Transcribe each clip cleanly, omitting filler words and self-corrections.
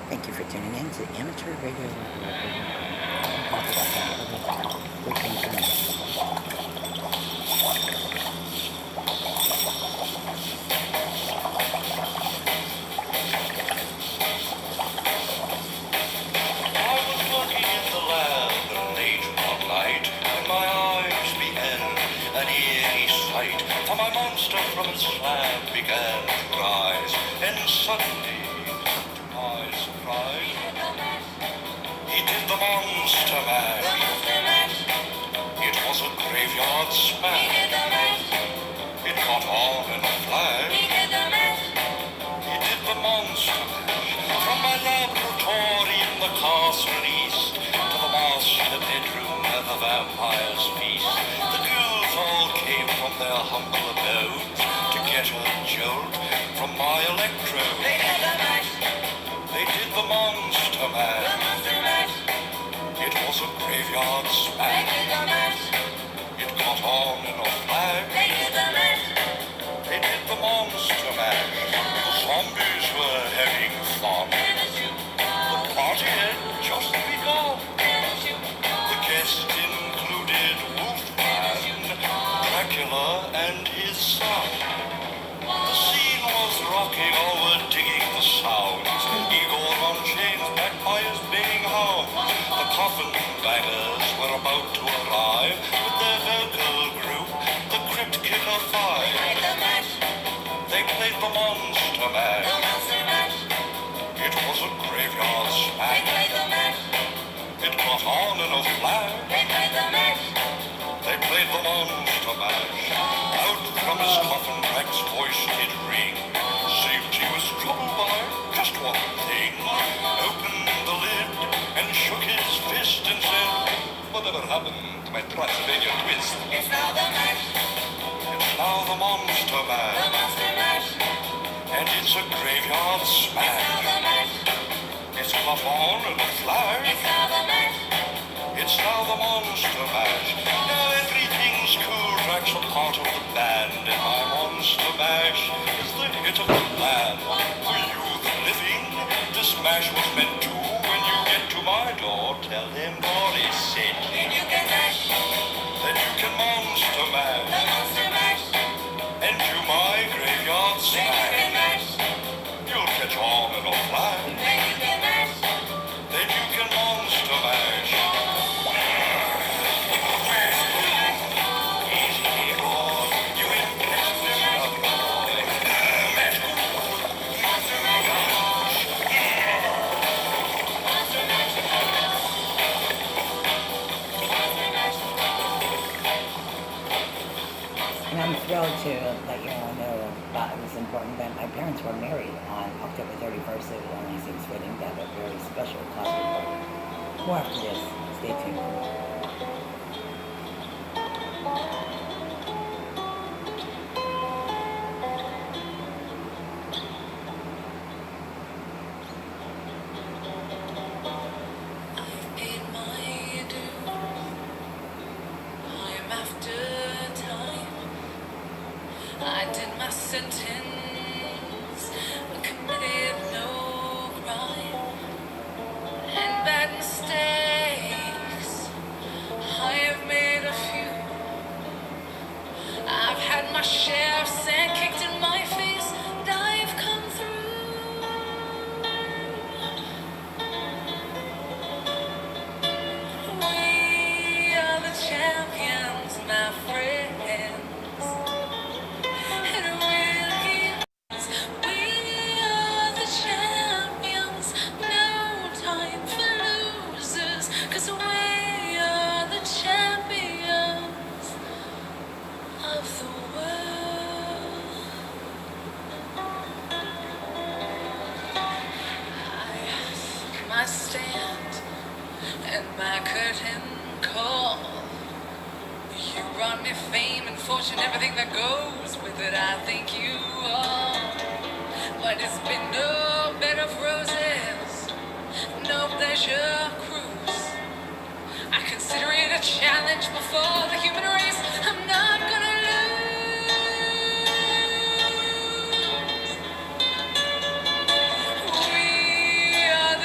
Thank you for tuning in to Amateur Radio. I was working in the lab late one night, and my eyes began an eerie sight, for my monster from its slab began to rise, and suddenly, to my surprise, he did the monster mash. It was a graveyard smash. It caught on in a flash. He did the monster mash. From my laboratory in the castle east to the master bedroom where the vampires feast, the ghouls all came from their humble abodes to get a jolt from my electrode. They did the monster mash. It was a graveyard smash. It caught on in a flash. They did the monster mash. The zombies were having fun. The party had just begun. The guests included Wolfman, Dracula, and his son. The scene was rocking, all were digging the sounds. Igor on chains backed by his baying hounds. The coffin bangers were about to arrive with their vocal group, the Crypt Kicker Five. They played the monster mash. It was a graveyard smash. It caught on in a flash. They played the monster mash. Out from his coffin, Drac's voice did ring. Seemed he was troubled by just one thing. Opened the lid and shook his fist and said, "Whatever happened to my Transylvania twist?" It's now the monster mash. And it's a graveyard smash. It's caught on in a flash. It's now the monster mash. Now everything's cool. Drac's a part of the band, and my monster mash is the hit of the land. For you, the living, this mash was meant to. When you get to my door, tell them Boris said. Then you can mash. Then you can monster mash. And do my graveyard smash. You'll catch on in a flash. Then you can monster mash. And I'm thrilled to let you all know about this important event. My parents were married on October 31st. It only seems fitting to have a very special cause report. More after this. Stay tuned. I've paid my due. I'm after time. I did my sentence, committed no crime, and bad mistakes. I have made a few. I've had my share of sand kicked in my face, and I've come through. We are the champions, my friends. And we'll keep. We are the champions, no time for losers, 'cause we are the champions of the world. I took my stand and my curtain call. You brought me fame and fortune, everything that goes with it. I thank you all, but it's been no bed of roses, no pleasure cruise. I consider it a challenge before the human race. I'm not gonna lose. We are the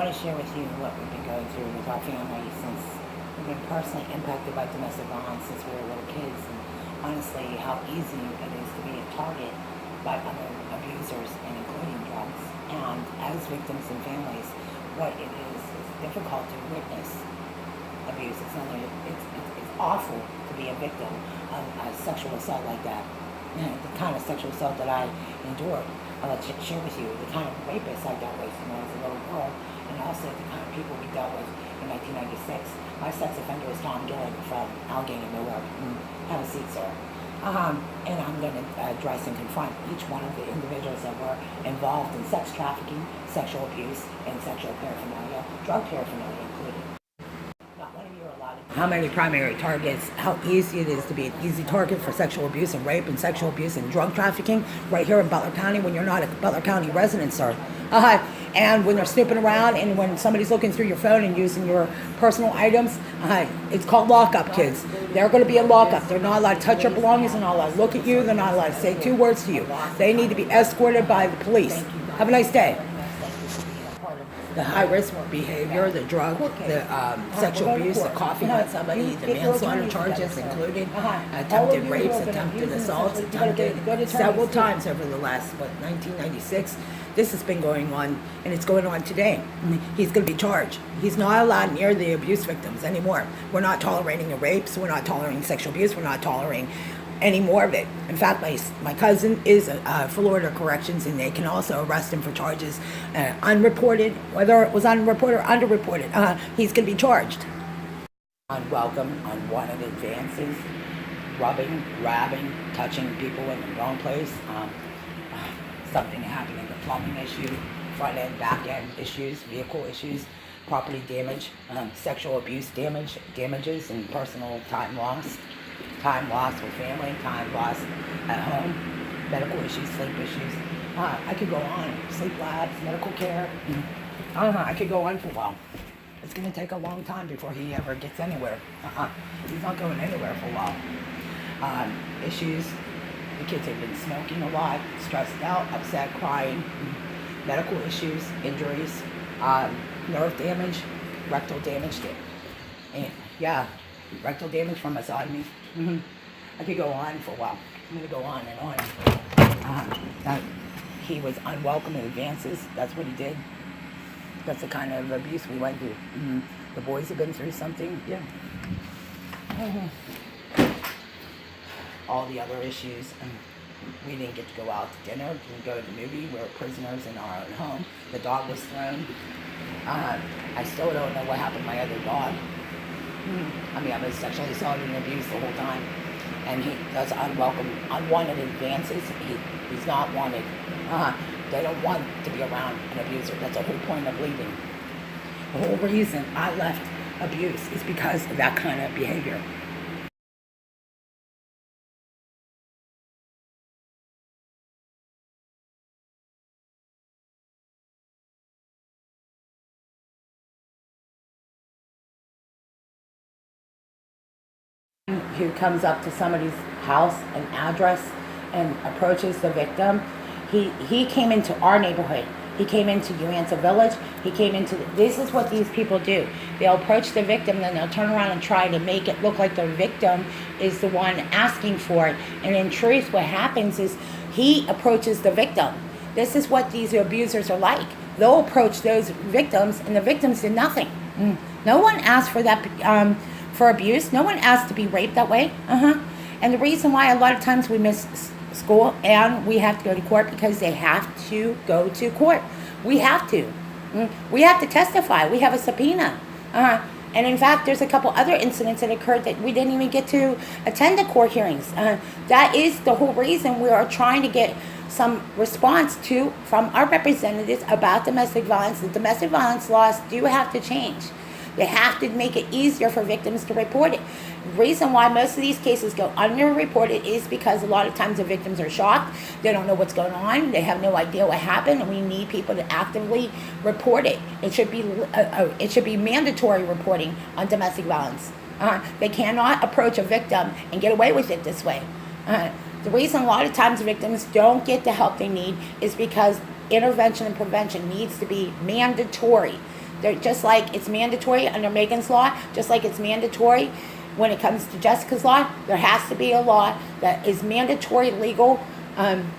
want to share with you what we've been going through with our family since we've been personally impacted by domestic violence since we were little kids, and honestly, how easy it is to be a target by other abusers, and including drugs. And as victims and families, what it is difficult to witness abuse. It's awful to be a victim of a sexual assault like that. And the kind of sexual assault that I endured. I'll share with you the kind of rapists I dealt with when I was a little girl, and also the kind of people we dealt with in 1996. My sex offender was Tom Gillen from Allegheny, New York. Have a seat, sir. And I'm going to address and confront each one of the individuals that were involved in sex trafficking, sexual abuse, and sexual paraphernalia, drug paraphernalia included. Not one of you are allowed to. How many primary targets, how easy it is to be an easy target for sexual abuse and rape and sexual abuse and drug trafficking right here in Butler County when you're not a Butler County resident, sir. And when they're snooping around and when somebody's looking through your phone and using your personal items, it's called lockup, kids. They're going to be in lockup. They're not allowed to touch your belongings. They're not allowed to look at you. They're not allowed to say 2 words to you. They need to be escorted by the police. Have a nice day. The high-risk behavior, the drug, the sexual abuse, the coughing on somebody, the manslaughter charges, including attempted rapes, attempted assaults, attempted several times over the last, 1996. This has been going on, and it's going on today. He's going to be charged. He's not allowed near the abuse victims anymore. We're not tolerating the rapes. We're not tolerating sexual abuse. We're not tolerating any more of it. In fact, my cousin is Florida Corrections, and they can also arrest him for charges unreported, whether it was unreported or underreported. He's going to be charged. Unwelcome, unwanted advances, rubbing, grabbing, touching people in the wrong place. Something happening, the plumbing issue, front end, back end issues, vehicle issues, property damage, sexual abuse damages, and personal time lost with family, time lost at home, medical issues, sleep issues. I could go on. Sleep labs, medical care. I could go on for a while. It's going to take a long time before he ever gets anywhere. He's not going anywhere for a while. Issues. The kids have been smoking a lot, stressed out, upset, crying, medical issues, injuries, nerve damage, rectal damage, and rectal damage from misogyny. I could go on for a while. I'm going to go on and on. He was unwelcome in advances. That's what he did. That's the kind of abuse we went through. The boys have been through something. Yeah. All the other issues. We didn't get to go out to dinner. We didn't go to the movie. We were prisoners in our own home. The dog was thrown. I still don't know what happened to my other dog. I was sexually assaulted and abused the whole time. And he does unwanted advances. He's not wanted. They don't want to be around an abuser. That's the whole point of leaving. The whole reason I left abuse is because of that kind of behavior. Who comes up to somebody's house, an address, and approaches the victim. He came into our neighborhood. He came into Uintah Village. This is what these people do. They'll approach the victim, then they'll turn around and try to make it look like the victim is the one asking for it. And in truth, what happens is he approaches the victim. This is what these abusers are like. They'll approach those victims, and the victims did nothing. No one asked for that. For abuse. No one asked to be raped that way. And the reason why a lot of times we miss school and we have to go to court because they have to go to court. We have to. We have to testify. We have a subpoena. And in fact, there's a couple other incidents that occurred that we didn't even get to attend the court hearings. That is the whole reason we are trying to get some response from our representatives about domestic violence. The domestic violence laws do have to change. They have to make it easier for victims to report it. The reason why most of these cases go underreported is because a lot of times the victims are shocked. They don't know what's going on. They have no idea what happened, and we need people to actively report it. It should be mandatory reporting on domestic violence. They cannot approach a victim and get away with it this way. The reason a lot of times victims don't get the help they need is because intervention and prevention needs to be mandatory. They're just like it's mandatory under Megan's law, just like it's mandatory when it comes to Jessica's law. There has to be a law that is mandatory legal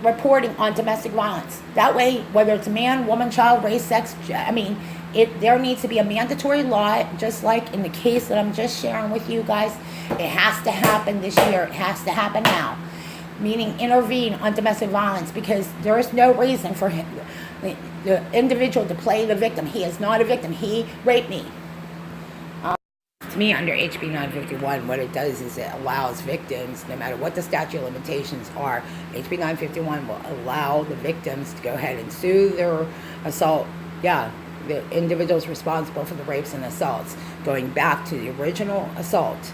reporting on domestic violence. That way, whether it's a man, woman, child, race, sex, there needs to be a mandatory law, just like in the case that I'm just sharing with you guys. It has to happen this year. It has to happen now. Meaning intervene on domestic violence, because there is no reason for him, the individual to play the victim. He is not a victim. He raped me. To me, under HB 951, what it does is it allows victims, no matter what the statute of limitations are, HB 951 will allow the victims to go ahead and sue their assault. Yeah, the individuals responsible for the rapes and assaults, going back to the original assault.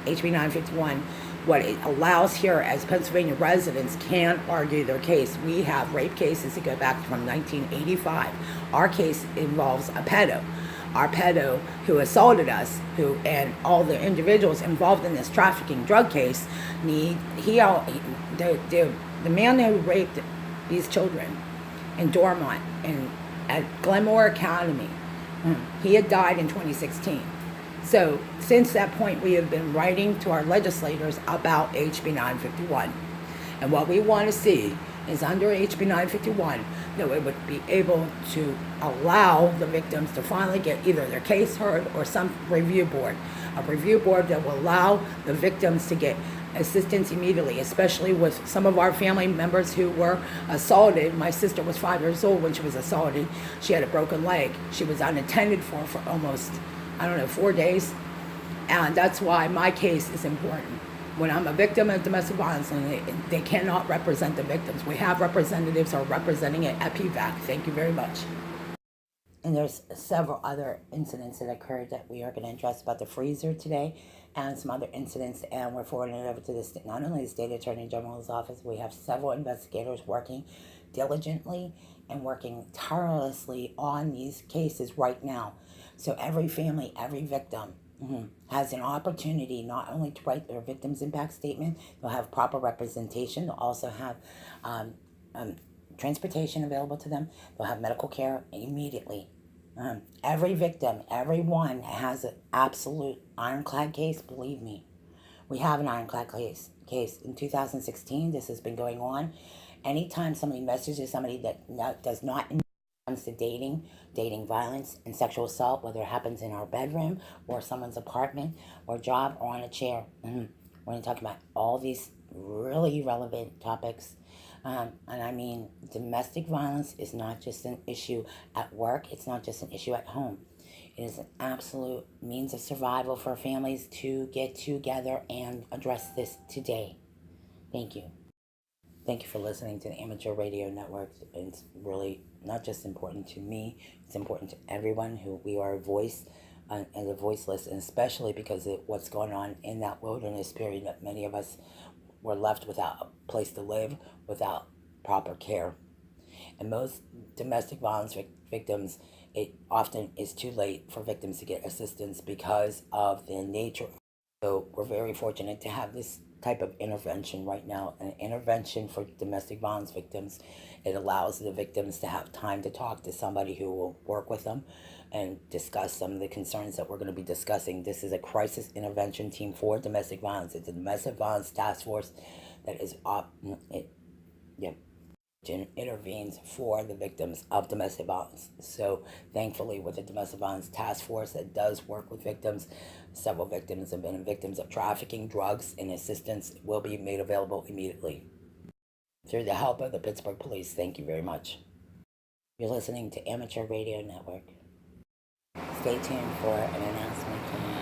HB 951, what it allows here as Pennsylvania residents can argue their case. We have rape cases that go back from 1985. Our case involves a pedo. Our pedo who assaulted us, and all the individuals involved in this trafficking drug case the man who raped these children in Dormont and at Glenmore Academy, he had died in 2016. So since that point, we have been writing to our legislators about HB 951. And what we want to see is under HB 951, that we would be able to allow the victims to finally get either their case heard or some review board. A review board that will allow the victims to get assistance immediately, especially with some of our family members who were assaulted. My sister was 5 years old when she was assaulted. She had a broken leg. She was unattended for almost, 4 days. And that's why my case is important. When I'm a victim of domestic violence and they cannot represent the victims, we have representatives who are representing it at PVAC. Thank you very much. And there's several other incidents that occurred that we are going to address about the freezer today, and some other incidents, and we're forwarding it over to not only the State Attorney General's office. We have several investigators working diligently and working tirelessly on these cases right now. So every family, every victim has an opportunity not only to write their victim's impact statement, they'll have proper representation, they'll also have transportation available to them, they'll have medical care immediately. Every victim, everyone has an absolute ironclad case, believe me. We have an ironclad case. In 2016, this has been going on. Anytime somebody messages somebody that does not comes to dating violence and sexual assault, whether it happens in our bedroom or someone's apartment or job or on a chair. We're going to talk about all these really relevant topics. And I mean, domestic violence is not just an issue at work. It's not just an issue at home. It is an absolute means of survival for families to get together and address this today. Thank you. Thank you for listening to the Amateur Radio Network. It's really not just important to me, it's important to everyone who we are a voice and the voiceless, and especially because of what's going on in that wilderness period that many of us were left without a place to live, without proper care. And most domestic violence victims, it often is too late for victims to get assistance because of the nature. So we're very fortunate to have this type of intervention right now, an intervention for domestic violence victims. It allows the victims to have time to talk to somebody who will work with them and discuss some of the concerns that we're going to be discussing. This is a crisis intervention team for domestic violence. It's a domestic violence task force that is intervenes for the victims of domestic violence. So thankfully, with the domestic violence task force that does work with victims, several victims have been victims of trafficking, drugs, and assistance will be made available immediately through the help of the Pittsburgh Police. Thank you very much. You're listening to Amateur Radio Network. Stay tuned for an announcement coming up.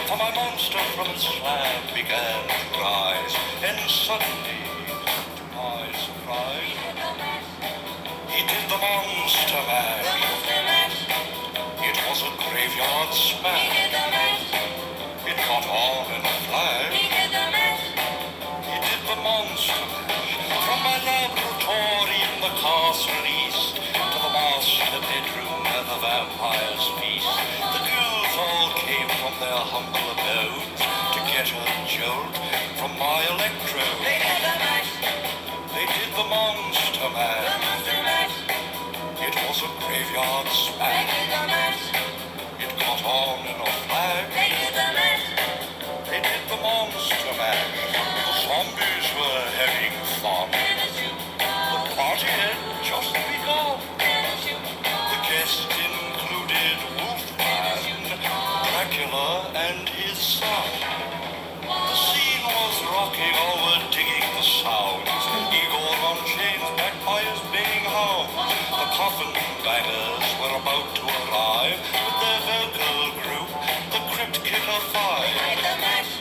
For my monster from its slab began to rise, and suddenly, to my surprise, he did the monster mash. It was a graveyard smash. It caught on in a flash. He did the humble abode to get a jolt from my electrode. They did the mash, They did the monster the mash. monster mash. It was a graveyard They smash. did the mash, It caught on in a flash. they did the mash. They did the monster mash. The zombies were having fun. The party had just begun. The guests included Wolfman, Dracula, and his son. The scene was rocking, all were digging the sounds. Igor on chains, backed by his baying hounds. The coffin bangers were about to arrive with their vocal group, the Crypt Kicker Five. Played the mash,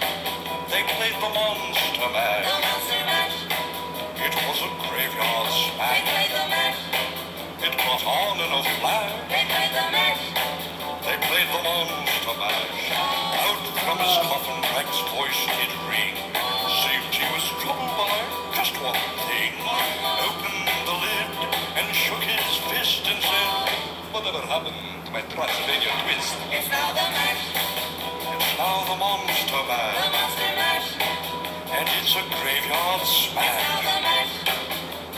They played the monster mash. the monster mash. It was a graveyard They smash. played the mash, It caught on in a flash. they played the mash. They played the monster mash. Out from his coffin, Drac's voice did ring. Safety was troubled by just one thing. Opened the lid and shook his fist and said, "Whatever happened to my Transylvania twist? It's now the mash, It's now the monster the mash. monster mash. And it's a graveyard It's now smash. the mash,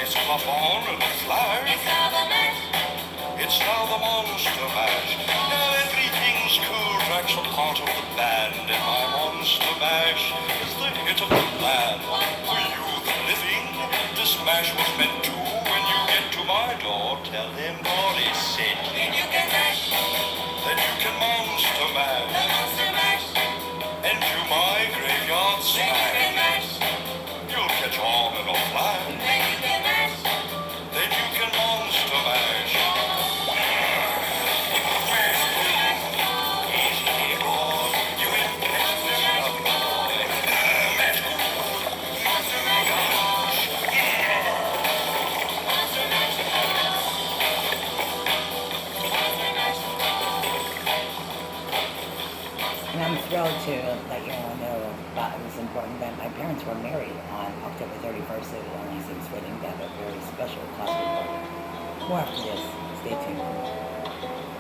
It's caught on in a flash. it's now the mash. It's now the monster mash. Now everything's cool. Drac's a part of the band, and my monster mash is the hit of the land. For you, the living, this mash was meant to. When you get to my door, tell him Dory said. Then you can mash, Then you can monster the mash monster mash. and do my graveyard Then you smash. can mash, You'll catch on in a flash. then you can mash. Then you can monster mash. You ain't catching this stuff. Monster mash, monster mash. Monster mash. And I'm thrilled to let you all know about this important event. My parents were married on October 31st. It only seems fitting to have a very special class report. More after this. Stay tuned.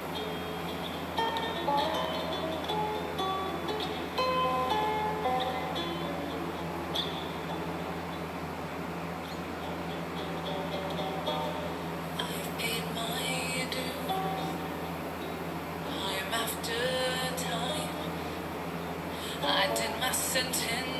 I've paid my dues. Time after time, I did my sentence